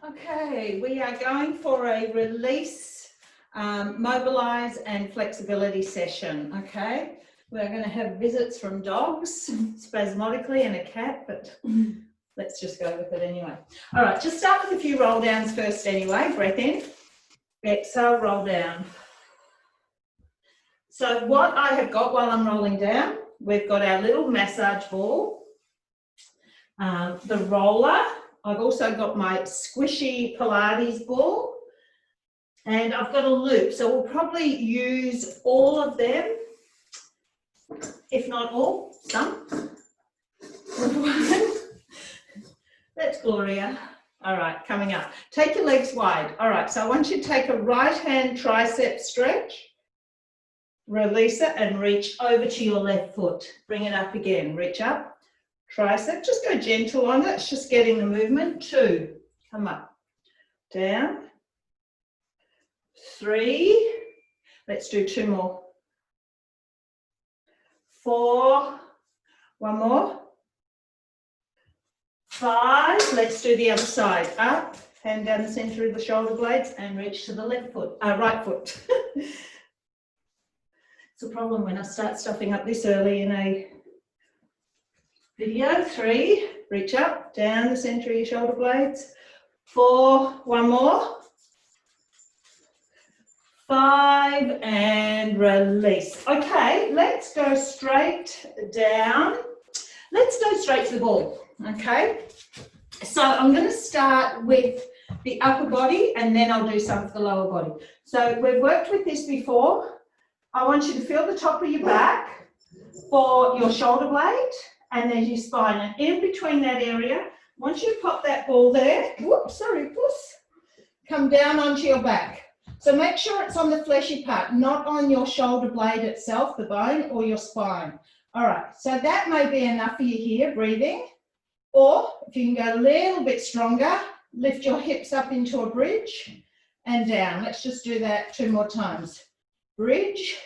Okay, we are going for a release, mobilise and flexibility session, okay? We're going to have visits from dogs, spasmodically, and a cat, but let's just go with it anyway. All right, just start with a few roll downs first anyway. Breath in, exhale, roll down. So what I have got while I'm rolling down, we've got our little massage ball, the roller. I've also got my squishy Pilates ball, and I've got a loop. So we'll probably use all of them, if not all, some. That's Gloria. All right, coming up. Take your legs wide. All right, so I want you to take a right hand tricep stretch, release it and reach over to your left foot. Bring it up again, reach up. Tricep, just go gentle on it, it's just getting the movement. 2, come up, down, 3, let's do 2 more, 4, 1 more, 5, let's do the other side, up, hand down the center of the shoulder blades and reach to the left foot, right foot. It's a problem when I start stuffing up this early in a video. 3, reach up, down the center of your shoulder blades. 4, 1 more. 5, and release. Okay, let's go straight down. Let's go straight to the ball, okay? So I'm going to start with the upper body and then I'll do some of the lower body. So we've worked with this before. I want you to feel the top of your back for your shoulder blade and then your spine, and in between that area, once you pop that ball there, whoops, sorry, puss, come down onto your back. So make sure it's on the fleshy part, not on your shoulder blade itself, the bone, or your spine. All right, so that may be enough for you here, breathing. Or if you can go a little bit stronger, lift your hips up into a bridge and down. Let's just do that 2 more times. Bridge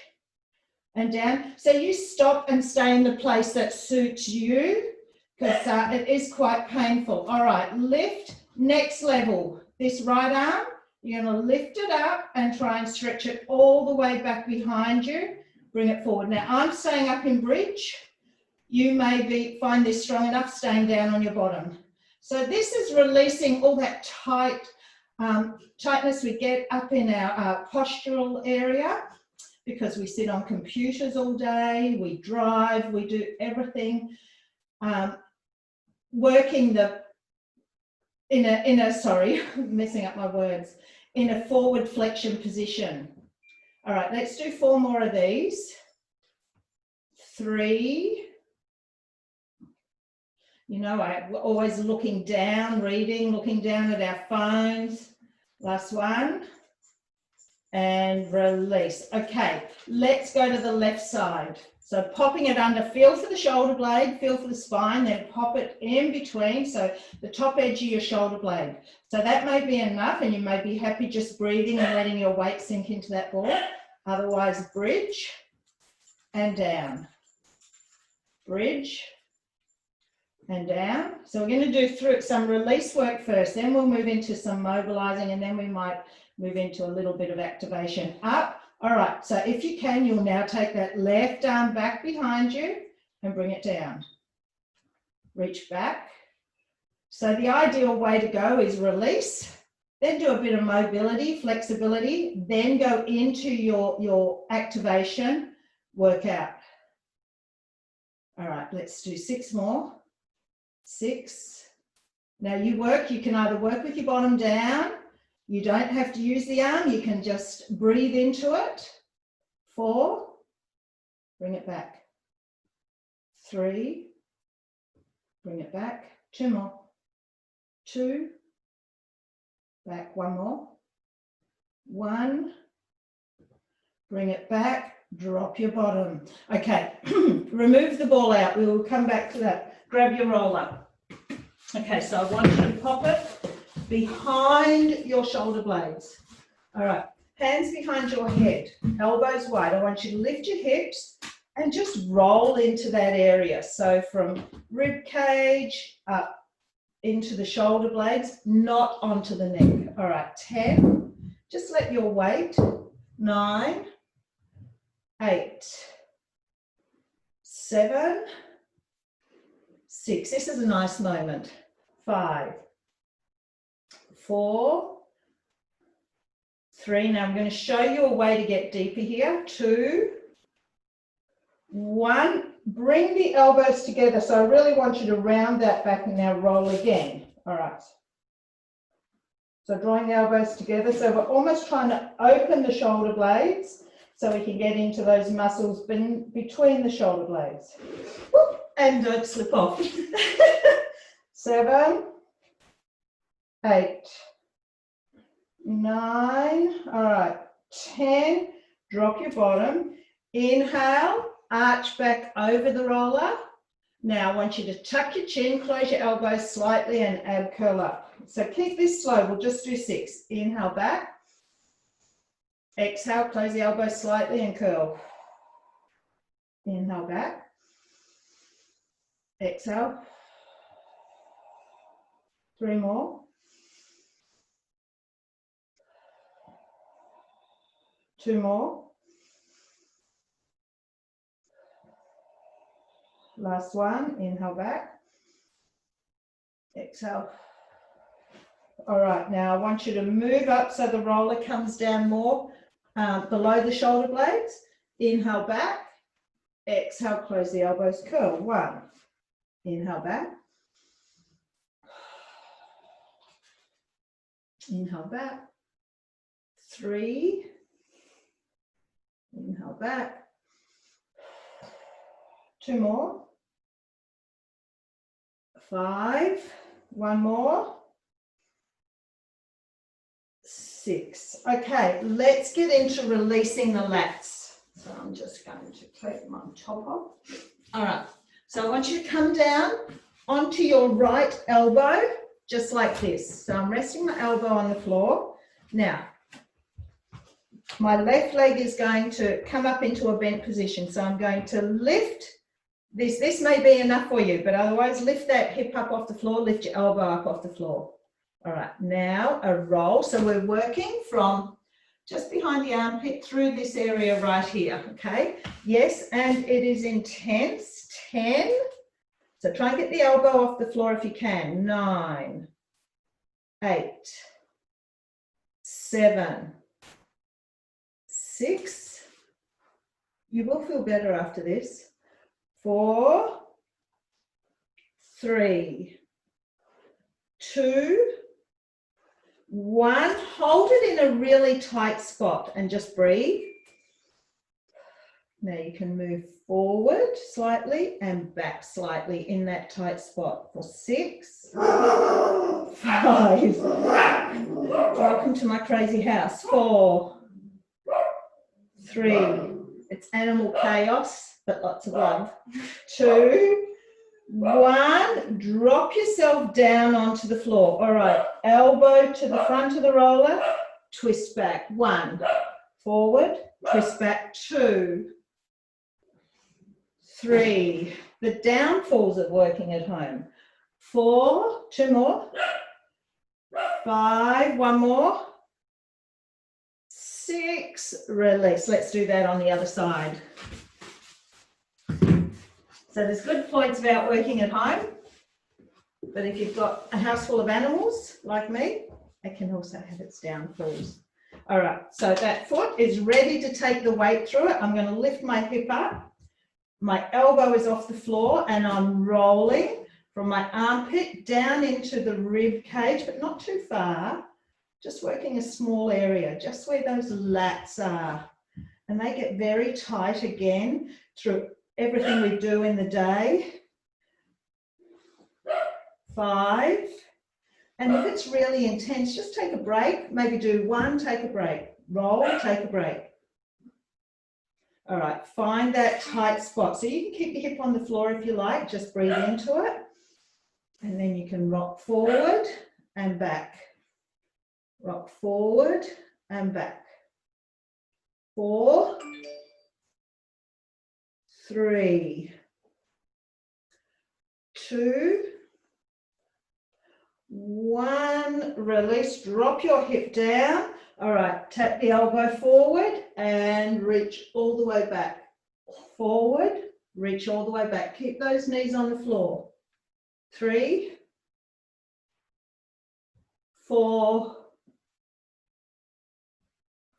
and down. So you stop and stay in the place that suits you, because it is quite painful. All right, lift, next level. This right arm, you're going to lift it up and try and stretch it all the way back behind you. Bring it forward. Now I'm staying up in bridge. You may find this strong enough staying down on your bottom. So this is releasing all that tightness we get up in our postural area, because we sit on computers all day, we drive, we do everything, working messing up my words, in a forward flexion position. All right, let's do 4 more of these. 3, you know, we're always looking down, reading, looking down at our phones. Last one. And release. Okay, let's go to the left side. So popping it under, feel for the shoulder blade, feel for the spine, then pop it in between, so the top edge of your shoulder blade. So that may be enough, and you may be happy just breathing and letting your weight sink into that ball. Otherwise, bridge and down. Bridge and down. So we're going to do some release work first, then we'll move into some mobilizing, and then we might move into a little bit of activation. Up. All right, so if you can, you'll now take that left arm back behind you and bring it down. Reach back. So the ideal way to go is release, then do a bit of mobility, flexibility, then go into your activation workout. All right, let's do 6 more. 6. Now you can either work with your bottom down. You don't have to use the arm, you can just breathe into it. 4, bring it back. 3, bring it back. 2 more. 2, back. 1 more. 1, bring it back, drop your bottom. Okay, remove the ball out, we will come back to that. Grab your roller. Okay, so I want you to pop it behind your shoulder blades. All right, hands behind your head, elbows wide. I want you to lift your hips and just roll into that area. So from rib cage up into the shoulder blades, not onto the neck. All right, 10. Just let your weight. 9, 8, 7, 6. This is a nice moment. 5, 4, 3. Now I'm going to show you a way to get deeper here. 2, 1. Bring the elbows together. So I really want you to round that back and now roll again. All right. So drawing the elbows together. So we're almost trying to open the shoulder blades so we can get into those muscles between the shoulder blades. Whoop, and don't slip off. 7, 8, 9. All right. 10. Drop your bottom. Inhale. Arch back over the roller. Now I want you to tuck your chin, close your elbows slightly and ab curl up. So keep this slow. We'll just do 6. Inhale back. Exhale, close the elbows slightly and curl. Inhale back. Exhale. 3 more. 2 more. Last one, inhale back, exhale. All right, now I want you to move up so the roller comes down more below the shoulder blades. Inhale back, exhale, close the elbows, curl. 1, inhale back. Inhale back. 3, inhale back. 2 more. 5, 1 more. 6. Okay, let's get into releasing the lats. So I'm just going to take my top off. All right, so I want you to come down onto your right elbow, just like this. So I'm resting my elbow on the floor. Now, my left leg is going to come up into a bent position. So I'm going to lift this. This may be enough for you, but otherwise lift that hip up off the floor, lift your elbow up off the floor. All right, now a roll. So we're working from just behind the armpit through this area right here, okay? Yes, and it is intense. 10. So try and get the elbow off the floor if you can. 9, 8, 7, 6. You will feel better after this. 4, 3, 2, 1. Hold it in a really tight spot and just breathe. Now you can move forward slightly and back slightly in that tight spot for 6, 5. Welcome to my crazy house. 4, 3. It's animal chaos, but lots of love. 2, 1. Drop yourself down onto the floor. All right, elbow to the front of the roller, twist back. 1, forward, twist back. 2, 3. The downfalls of working at home. 4, 2 more. 5, 1 more. 6, release. Let's do that on the other side. So there's good points about working at home, but if you've got a house full of animals like me, it can also have its downfalls. All right, so that foot is ready to take the weight through it. I'm going to lift my hip up. My elbow is off the floor and I'm rolling from my armpit down into the rib cage, but not too far. Just working a small area, just where those lats are. And they get very tight again through everything we do in the day. 5. And if it's really intense, just take a break. Maybe do 1, take a break. Roll, take a break. All right, find that tight spot. So you can keep your hip on the floor if you like, just breathe into it. And then you can rock forward and back. Rock forward and back. 4, 3, 2, 1, release, drop your hip down. All right, tap the elbow forward and reach all the way back. Forward, reach all the way back. Keep those knees on the floor. 3, 4,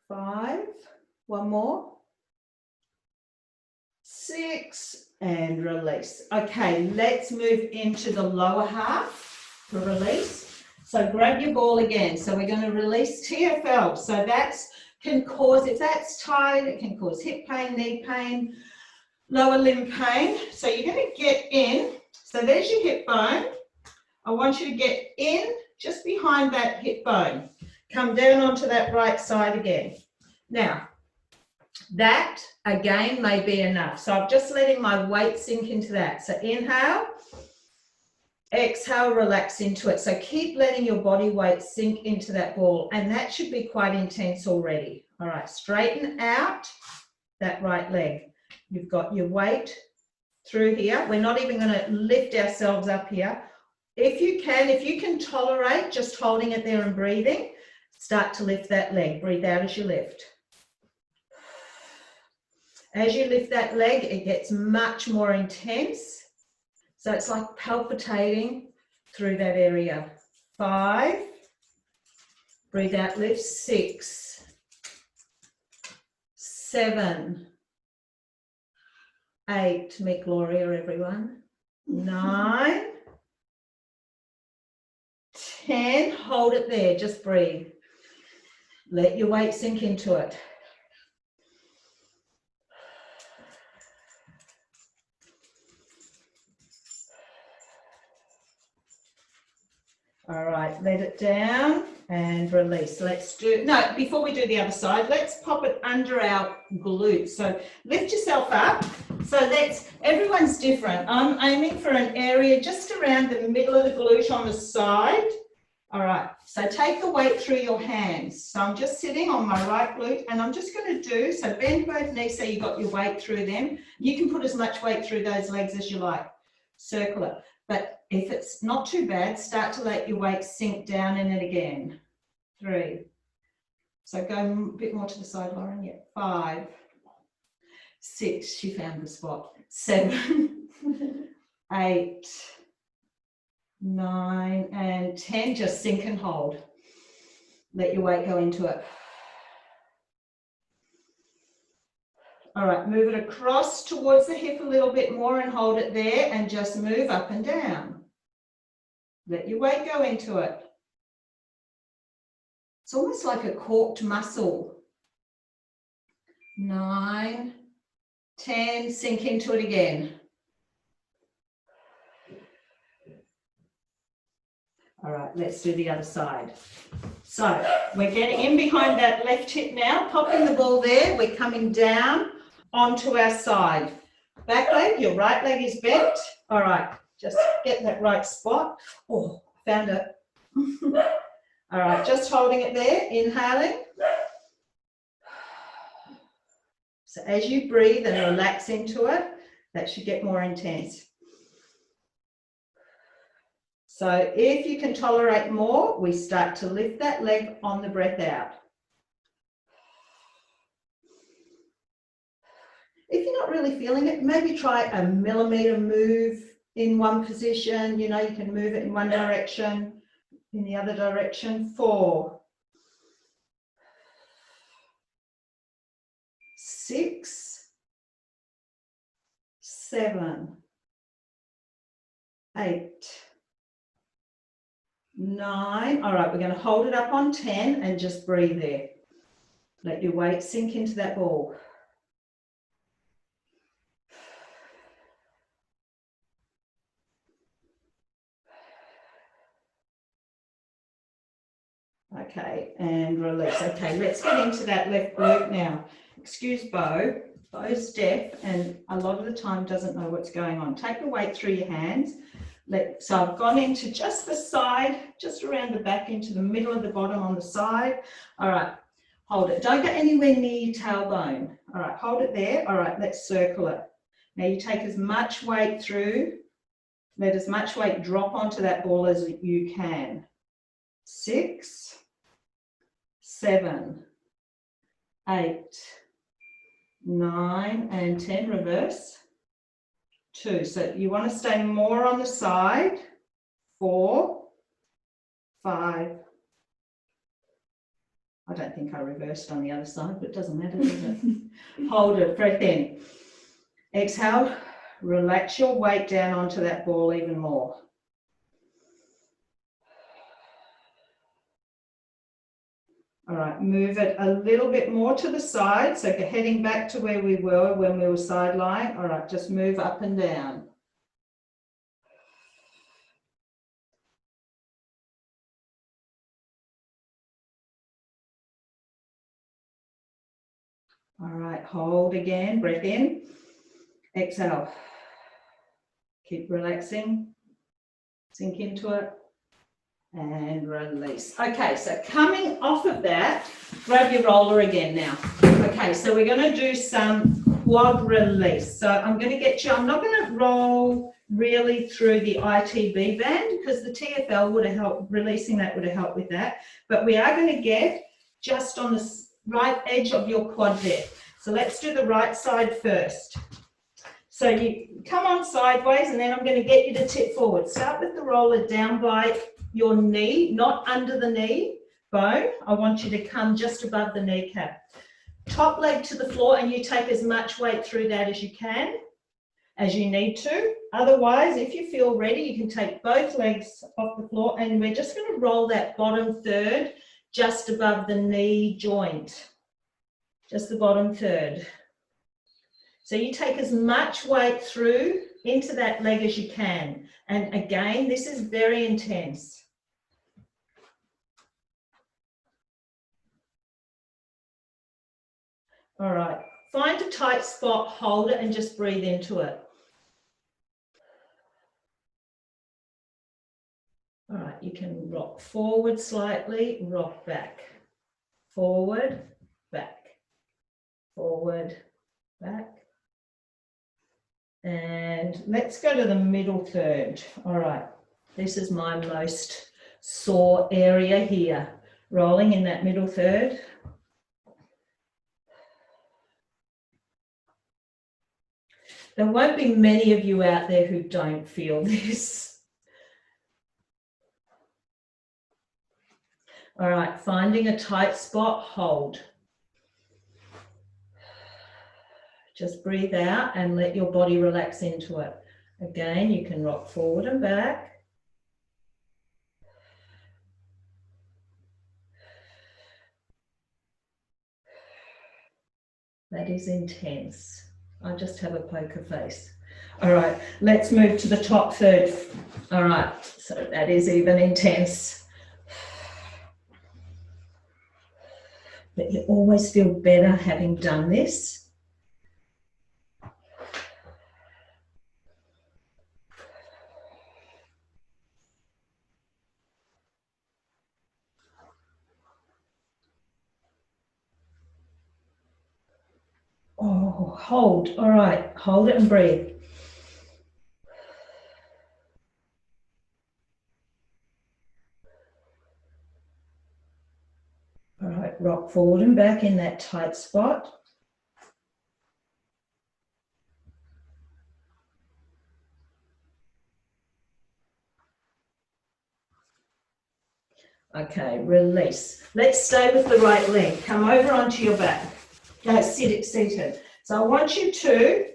5, one more, 6, and release. Okay, let's move into the lower half for release. So grab your ball again. So we're going to release TFL. So that can cause, if that's tight, it can cause hip pain, knee pain, lower limb pain. So you're going to get in. So there's your hip bone. I want you to get in just behind that hip bone. Come down onto that right side again. Now, that again may be enough. So I'm just letting my weight sink into that. So inhale, exhale, relax into it. So keep letting your body weight sink into that ball, and that should be quite intense already. All right, straighten out that right leg. You've got your weight through here. We're not even going to lift ourselves up here. If you can tolerate just holding it there and breathing, start to lift that leg. Breathe out as you lift. As you lift that leg, it gets much more intense. So it's like palpitating through that area. 5, breathe out, lift. 6, 7, 8, meet Gloria, everyone. 9, 10, hold it there, just breathe. Let your weight sink into it. All right, let it down and release. Let's do, no, before we do the other side, let's pop it under our glutes. So lift yourself up. So everyone's different. I'm aiming for an area just around the middle of the glute on the side. All right, so take the weight through your hands. So I'm just sitting on my right glute, and I'm just going to do, so bend both knees so you got your weight through them. You can put as much weight through those legs as you like. Circle it. But if it's not too bad, start to let your weight sink down in it again. 3. So go a bit more to the side, Lauren. Yeah. 5, 6. She found the spot. 7, 8, 9, and 10. Just sink and hold. Let your weight go into it. All right, move it across towards the hip a little bit more and hold it there, and just move up and down. Let your weight go into it. It's almost like a corked muscle. 9, 10, sink into it again. All right, let's do the other side. So we're getting in behind that left hip now, popping the ball there. We're coming down onto our side. Back leg, your right leg is bent. All right, just get that right spot. Oh, found it. All right, just holding it there, inhaling. So as you breathe and relax into it, that should get more intense. So if you can tolerate more, we start to lift that leg on the breath out. If you're not really feeling it, maybe try a millimeter move in one position. You know, you can move it in one direction, in the other direction. 4, 6, 7, 8, 9. All right, we're going to hold it up on 10 and just breathe there. Let your weight sink into that ball. Okay, and release. Okay, let's get into that left glute now. Excuse Bo. Bo's deaf and a lot of the time doesn't know what's going on. Take the weight through your hands. So I've gone into just the side, just around the back, into the middle of the bottom on the side. All right, hold it. Don't go anywhere near your tailbone. All right, hold it there. All right, let's circle it. Now you take as much weight through Let as much weight drop onto that ball as you can. 6, 7, 8, 9, and 10, reverse. 2. So you want to stay more on the side. 4, 5. I don't think I reversed on the other side, but it doesn't matter, does it? Hold it, breath in. Exhale, relax your weight down onto that ball even more. All right, move it a little bit more to the side. So heading back to where we were when we were side lying. All right, just move up and down. All right, hold again, breath in. Exhale. Keep relaxing. Sink into it. And release. Okay, so coming off of that, grab your roller again now. Okay, so we're going to do some quad release. So I'm going to get you, I'm not going to roll really through the ITB band because the TFL would have helped, releasing that would have helped with that. But we are going to get just on the right edge of your quad there. So let's do the right side first. So you come on sideways and then I'm going to get you to tip forward. Start with the roller down by your knee, not under the knee bone. I want you to come just above the kneecap. Top leg to the floor and you take as much weight through that as you can, as you need to. Otherwise, if you feel ready, you can take both legs off the floor and we're just going to roll that bottom third just above the knee joint. Just the bottom third. So you take as much weight through into that leg as you can. And again, this is very intense. All right, find a tight spot, hold it and just breathe into it. All right, you can rock forward slightly, rock back, forward, back, forward, back. And let's go to the middle third. All right, this is my most sore area here. Rolling in that middle third. There won't be many of you out there who don't feel this. All right, finding a tight spot, hold. Just breathe out and let your body relax into it. Again, you can rock forward and back. That is intense. I just have a poker face. All right, let's move to the top third. All right, so that is even intense. But you always feel better having done this. Oh, hold. All right, hold it and breathe. All right, rock forward and back in that tight spot. Okay, release. Let's stay with the right leg. Come over onto your back. Go seated. So I want you to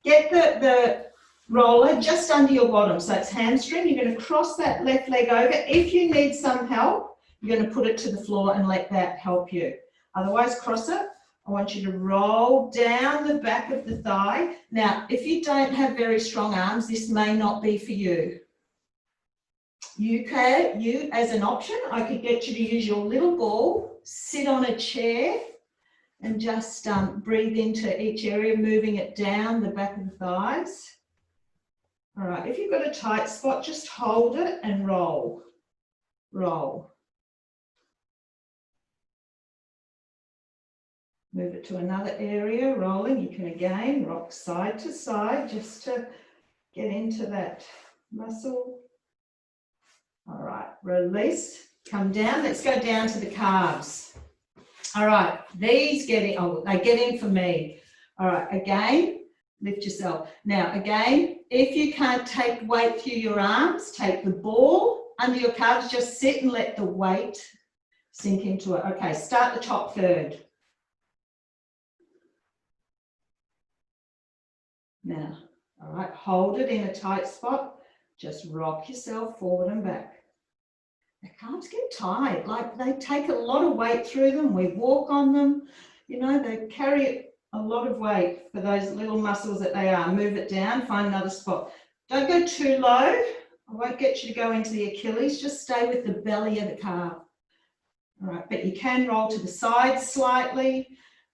get the roller just under your bottom. So it's hamstring. You're going to cross that left leg over. If you need some help, you're going to put it to the floor and let that help you. Otherwise, cross it. I want you to roll down the back of the thigh. Now, if you don't have very strong arms, this may not be for you. You as an option, I could get you to use your little ball, sit on a chair and just breathe into each area, moving it down the back of the thighs. All right, if you've got a tight spot, just hold it and roll, roll. Move it to another area, rolling. You can again rock side to side just to get into that muscle. All right, release, come down. Let's go down to the calves. All right, these get in, oh, they get in for me. All right, again, lift yourself. Now, again, if you can't take weight through your arms, take the ball under your calves, just sit and let the weight sink into it. Okay, start the top third. Now, all right, hold it in a tight spot. Just rock yourself forward and back. The calves get tight, like they take a lot of weight through them. We walk on them, you know, they carry a lot of weight for those little muscles that they are. Move it down, find another spot. Don't go too low. I won't get you to go into the Achilles. Just stay with the belly of the calf. All right, but you can roll to the side slightly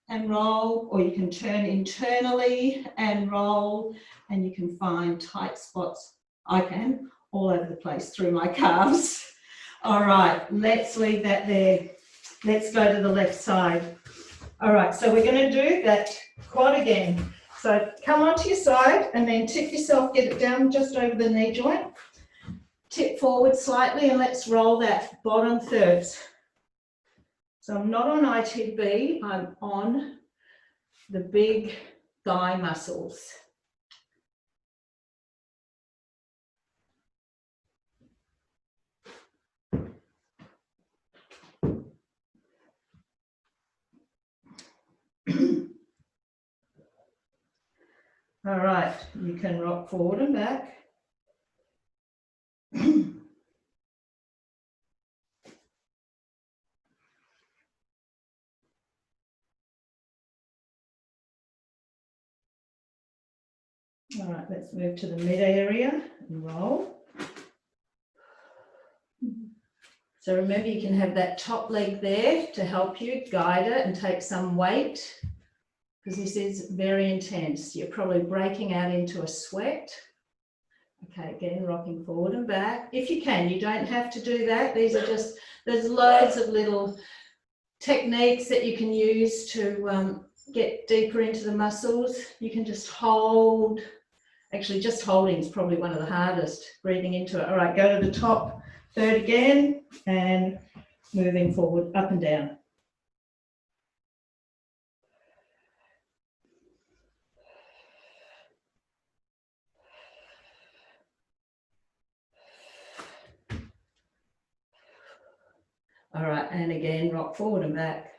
and roll, or you can turn internally and roll, and you can find tight spots. I can, all over the place through my calves. All right, let's leave that there. Let's go to the left side. All right, so we're going to do that quad again. So come onto your side and then tip yourself, get it down just over the knee joint. Tip forward slightly and let's roll that bottom thirds. So I'm not on ITB, I'm on the big thigh muscles. All right, you can rock forward and back. All right, let's move to the mid area and roll. So remember, you can have that top leg there to help you guide it and take some weight, because this is very intense. You're probably breaking out into a sweat. Okay, again, rocking forward and back. If you can, you don't have to do that. These are just, there's loads of little techniques that you can use to get deeper into the muscles. You can just hold. Actually, just holding is probably one of the hardest, breathing into it. All right, go to the top third again and moving forward, up and down. All right, and again, rock forward and back.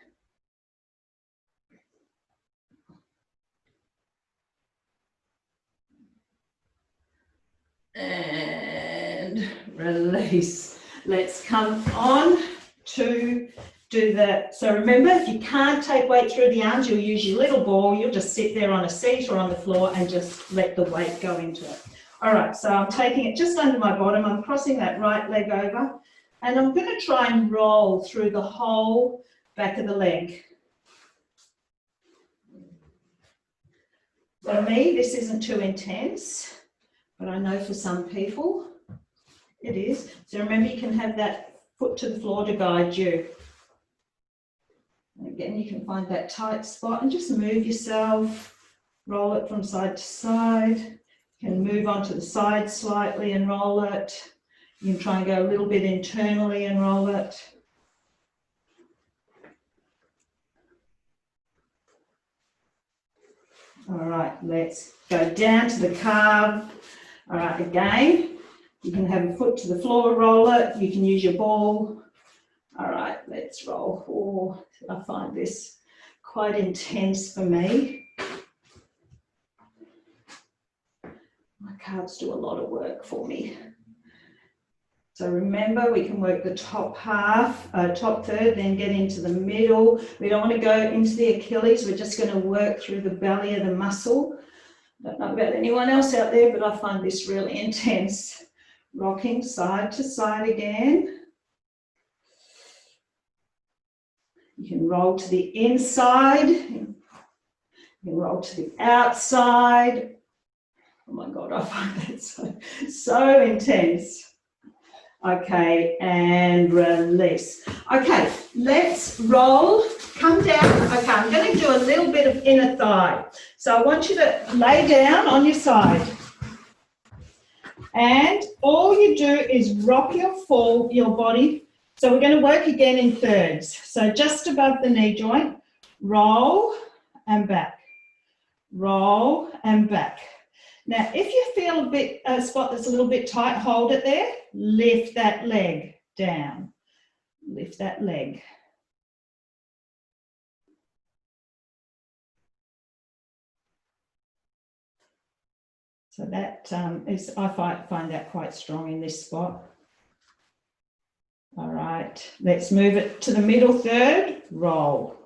And release. Let's come on to do that. So remember, if you can't take weight through the arms, you'll use your little ball. You'll just sit there on a seat or on the floor and just let the weight go into it. All right, so I'm taking it just under my bottom. I'm crossing that right leg over, and I'm going to try and roll through the whole back of the leg. For me, this isn't too intense, but I know for some people it is. So remember, you can have that foot to the floor to guide you. And again, you can find that tight spot and just move yourself, roll it from side to side. You can move onto the side slightly and roll it. You can try and go a little bit internally and roll it. All right, let's go down to the calf. All right, again, you can have a foot to the floor, roll it. You can use your ball. All right, let's roll. Oh, I find this quite intense for me. My calves do a lot of work for me. So remember, we can work the top half, top third, then get into the middle. We don't want to go into the Achilles. We're just going to work through the belly of the muscle. I don't know about anyone else out there, but I find this really intense. Rocking side to side again. You can roll to the inside. You can roll to the outside. Oh my God, I find that so intense. Okay, and release. Okay, let's roll, come down. Okay, I'm going to do a little bit of inner thigh. So I want you to lay down on your side. And all you do is rock your body. So we're going to work again in thirds. So just above the knee joint, roll and back, roll and back. Now, if you feel a spot that's a little bit tight, hold it there, lift that leg down, lift that leg. So that I find that quite strong in this spot. All right, let's move it to the middle third, roll.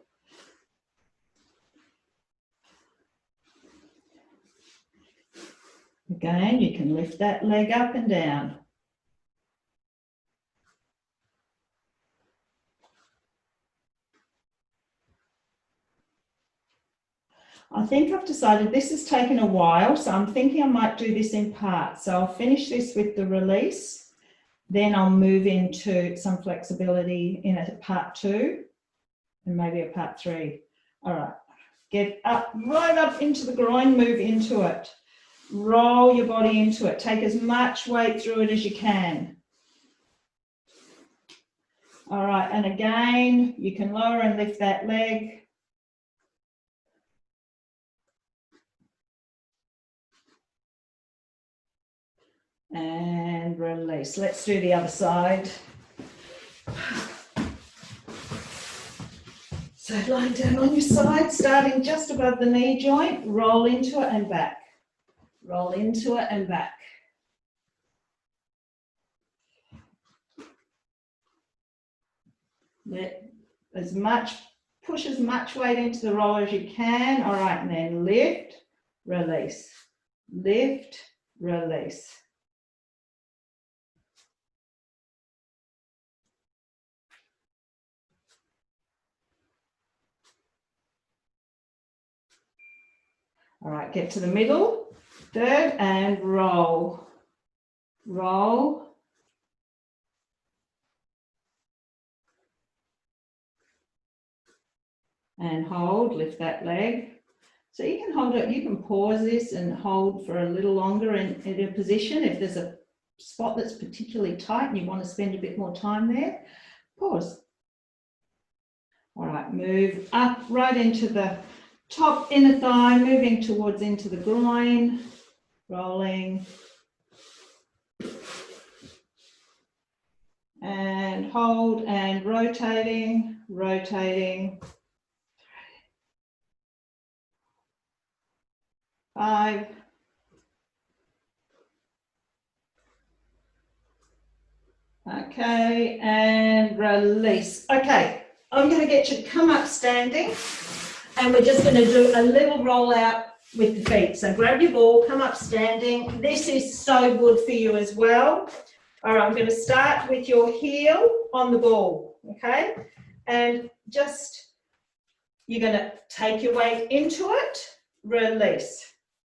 Again, you can lift that leg up and down. I think I've decided this has taken a while, so I'm thinking I might do this in parts. So I'll finish this with the release, then I'll move into some flexibility in a part 2 and maybe a part 3. All right, get up, right up into the groin, move into it. Roll your body into it. Take as much weight through it as you can. All right, and again, you can lower and lift that leg. And release. Let's do the other side. So lying down on your side, starting just above the knee joint, roll into it and back. Roll into it and back. Push as much weight into the roll as you can. All right, and then lift, release, lift, release. All right, get to the middle, third, and roll, roll. And hold, lift that leg. So you can hold it, you can pause this and hold for a little longer in a position. If there's a spot that's particularly tight and you want to spend a bit more time there, pause. All right, move up right into the top inner thigh, moving towards into the groin, rolling. And hold and rotating, rotating. 5. Okay, and release. Okay, I'm going to get you to come up standing, and we're just going to do a little roll out with the feet. So grab your ball, come up standing. This is so good for you as well. All right, I'm going to start with your heel on the ball, okay? And just, you're going to take your weight into it, release.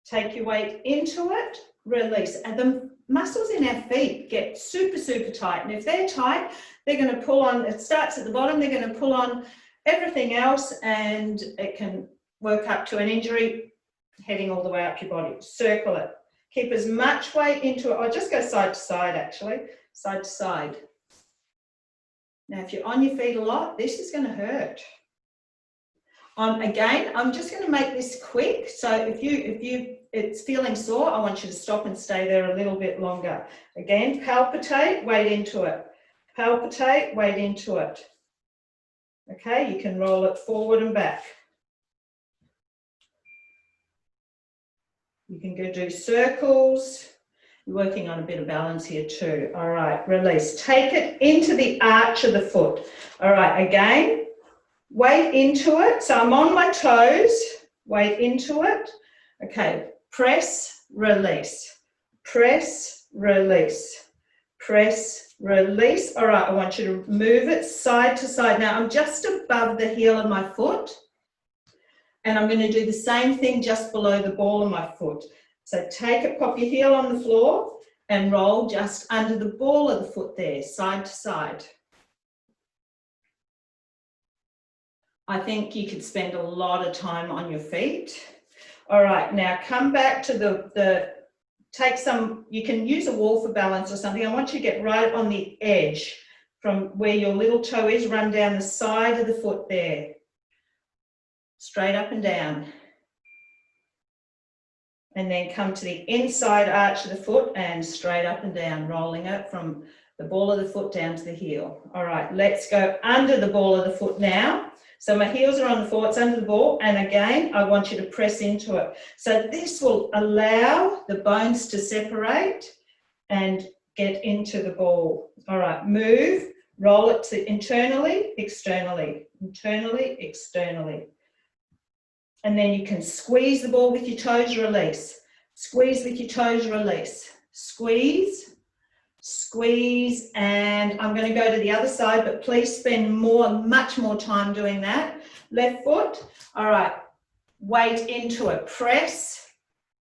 Take your weight into it, release. And the muscles in our feet get super, super tight. And if they're tight, they're going to pull on, it starts at the bottom, they're going to pull on everything else, and it can work up to an injury heading all the way up your body. Circle it. Keep as much weight into it. I'll just go side to side, actually, side to side. Now, if you're on your feet a lot, this is going to hurt. Again, I'm just going to make this quick. So if it's feeling sore, I want you to stop and stay there a little bit longer. Again, palpitate, weight into it. Palpitate, weight into it. Okay, you can roll it forward and back. You can go do circles. You're working on a bit of balance here too. All right, release. Take it into the arch of the foot. All right, again. Weight into it. So I'm on my toes, weight into it. Okay, press, release, press, release, press, release. All right, I want you to move it side to side. Now I'm just above the heel of my foot, and I'm going to do the same thing just below the ball of my foot. So take it, pop your heel on the floor and roll just under the ball of the foot there, side to side. I think you could spend a lot of time on your feet. All right, now come back to the take some, you can use a wall for balance or something. I want you to get right on the edge from where your little toe is, run down the side of the foot there. Straight up and down. And then come to the inside arch of the foot and straight up and down, rolling it from the ball of the foot down to the heel. All right, let's go under the ball of the foot now. So my heels are on the floor, it's under the ball, and again, I want you to press into it. So this will allow the bones to separate and get into the ball. All right, move, roll it to internally, externally, internally, externally. And then you can squeeze the ball with your toes, release. Squeeze with your toes, release. Squeeze, squeeze, and I'm going to go to the other side, but please spend much more time doing that. Left foot, all right, weight into it, press,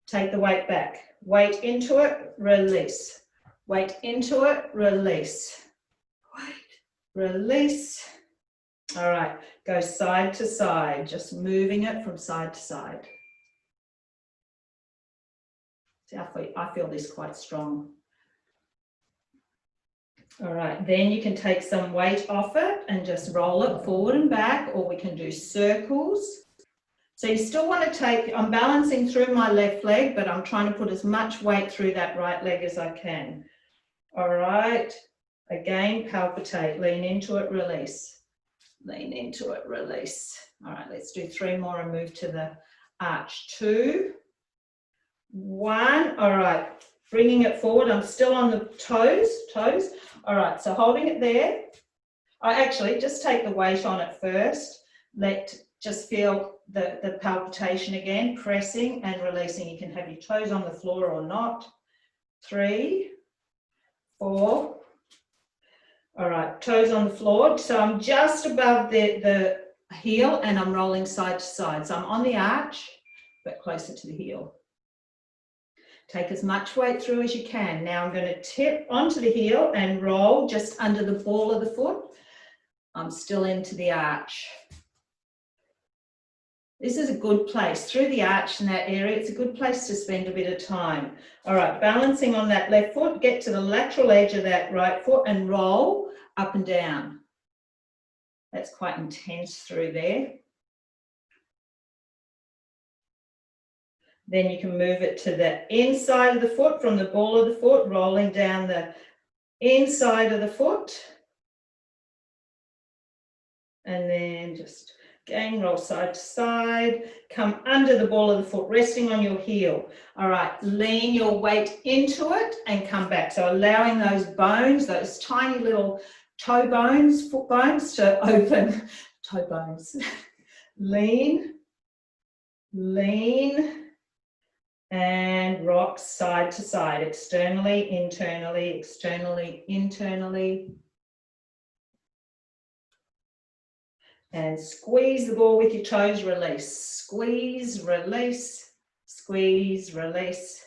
take the weight back. Weight into it, release. Weight into it, release. Weight, release. All right, go side to side, just moving it from side to side. See, I feel this quite strong. All right, then you can take some weight off it and just roll it forward and back, or we can do circles. So you still want to take, I'm balancing through my left leg, but I'm trying to put as much weight through that right leg as I can. All right, again, palpitate, lean into it, release. Lean into it, release. All right, let's do 3 more and move to the arch. 2, 1. All right, bringing it forward. I'm still on the toes. All right, so holding it there. I actually just take the weight on it first. Just feel the palpitation again, pressing and releasing. You can have your toes on the floor or not. 3, 4. All right, toes on the floor. So I'm just above the heel and I'm rolling side to side. So I'm on the arch, but closer to the heel. Take as much weight through as you can. Now I'm going to tip onto the heel and roll just under the ball of the foot. I'm still into the arch. This is a good place. Through the arch in that area, it's a good place to spend a bit of time. All right, balancing on that left foot, get to the lateral edge of that right foot and roll up and down. That's quite intense through there. Then you can move it to the inside of the foot from the ball of the foot, rolling down the inside of the foot. And then just again, roll side to side, come under the ball of the foot, resting on your heel. All right, lean your weight into it and come back. So allowing those bones, those tiny little toe bones, foot bones to open. Toe bones. Lean, lean, and rock side to side, externally, internally, externally, internally. And squeeze the ball with your toes, release. Squeeze, release, squeeze, release,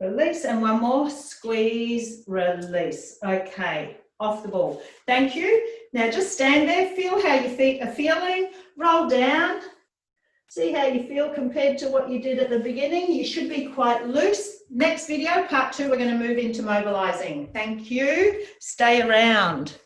release. And 1 more, squeeze, release. Okay, off the ball. Thank you. Now just stand there, feel how your feet are feeling, roll down. See how you feel compared to what you did at the beginning. You should be quite loose. Next video, part 2, we're going to move into mobilizing. Thank you. Stay around.